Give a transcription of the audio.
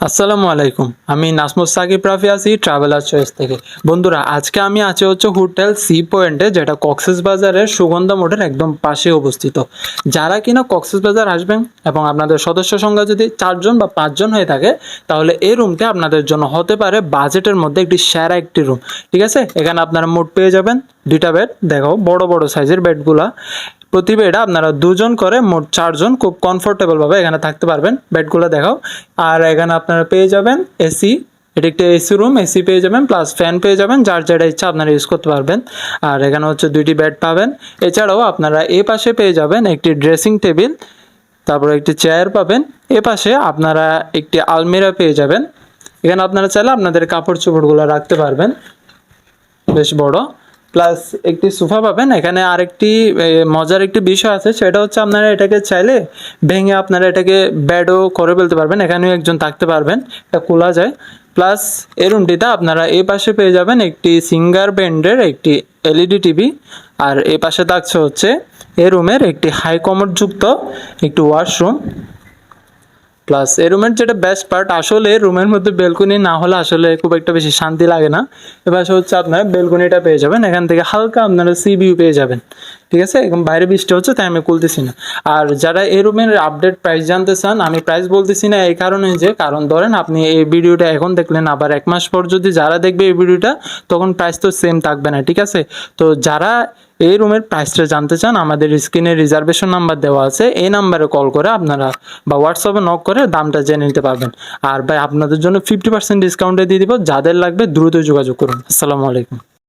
আসসালামু আলাইকুম। আমি নাসমুস সাকিব রাফি আছি ট্রাভেলার চয়েস থেকে। বন্ধুরা, আজকে আমি আছি হচ্ছে হোটেল সি পয়েন্টে, যেটা কক্সবাজারের সুগন্ধা মোড়ের একদম পাশে অবস্থিত। যারা কিনা কক্সবাজার আসবেন এবং আপনাদের সদস্য সংখ্যা যদি 4 জন বা 5 জন হয়ে থাকে, তাহলে এই রুমটি আপনাদের জন্য হতে পারে বাজেটের মধ্যে একটি সেরা একটি রুম। ঠিক আছে, এখানে আপনারা মোট পেয়ে যাবেন 2টা বেড। দেখো বড় বড় সাইজের বেডগুলা, প্রতি বেডে আপনারা 2 জন করে মোট 4 জন খুব কমফোর্টেবল ভাবে এখানে থাকতে পারবেন। বেডগুলো দেখাও। আর এখানে আপনারা পেয়ে যাবেন এসি, এটা একটা এসি রুম, এসি পেয়ে যাবেন প্লাস ফ্যান পেয়ে যাবেন, যার যেটা ইচ্ছা আপনারা ইউজ করতে পারবেন। আর এখানে হচ্ছে 2টি বেড পাবেন। এছাড়াও আপনারা এই পাশে পেয়ে যাবেন একটি ড্রেসিং টেবিল, তারপর একটি চেয়ার পাবেন। এ পাশে আপনারা একটি আলমিরা পেয়ে যাবেন। এখানে আপনারা চাইলে আপনাদের কাপড় চোপড়গুলো রাখতে পারবেন, বেশ বড়। প্লাস একটি সোফা পাবেন। এখানে আরেকটি মজার একটি বিষয় আছে, সেটা হচ্ছে আপনারা এটাকে চাইলে ভেঙে আপনারা এটাকে বেডও করে ফেলতে পারবেন, এখানেও একজন থাকতে পারবেন, এটা খোলা যায়। প্লাস এই রুমটিতে আপনারা এই পাশে পেয়ে যাবেন একটি সিঙ্গার ব্র্যান্ডের একটি এলইডি টিভি। আর এই পাশে থাকছে হচ্ছে এই রুমের একটি হাই কমোড যুক্ত একটি ওয়াশরুম। প্লাস এই রুমের যেটা বেস্ট পার্ট, আসলে রুমের মধ্যে বেলকনি না হলে আসলে খুব একটা বেশি শান্তি লাগে না। এবার হচ্ছে আপনারা বেলকনিটা পেয়ে যাবেন, এখান থেকে হালকা আপনারা সি ভিউ পেয়ে যাবেন। ঠিক আছে, এখন বাইরে বৃষ্টি হচ্ছে তাই আমি খুলতেছি না। আর যারা এই রুমের আপডেট প্রাইস জানতে চান, আমি প্রাইস বলতেছি না এই কারণে যে, কারণ ধরেন আপনি এই ভিডিওটা এখন দেখলেন, আবার 1 মাস পর যদি যারা দেখবে এই ভিডিওটা, তখন প্রাইস তো সেম থাকবে না। ঠিক আছে, তো যারা এই রুমের প্রাইসটা জানতে চান, আমাদের স্ক্রিনে রিজার্ভেশন নাম্বার দেওয়া আছে, এই নাম্বারে কল করে আপনারা বা হোয়াটসঅ্যাপে নক করে দামটা জেনে নিতে পারবেন। আর ভাই, আপনাদের জন্য 50% ডিসকাউন্টে দিয়ে দিব, যাদের লাগবে দ্রুত যোগাযোগ করুন। আসসালামু আলাইকুম।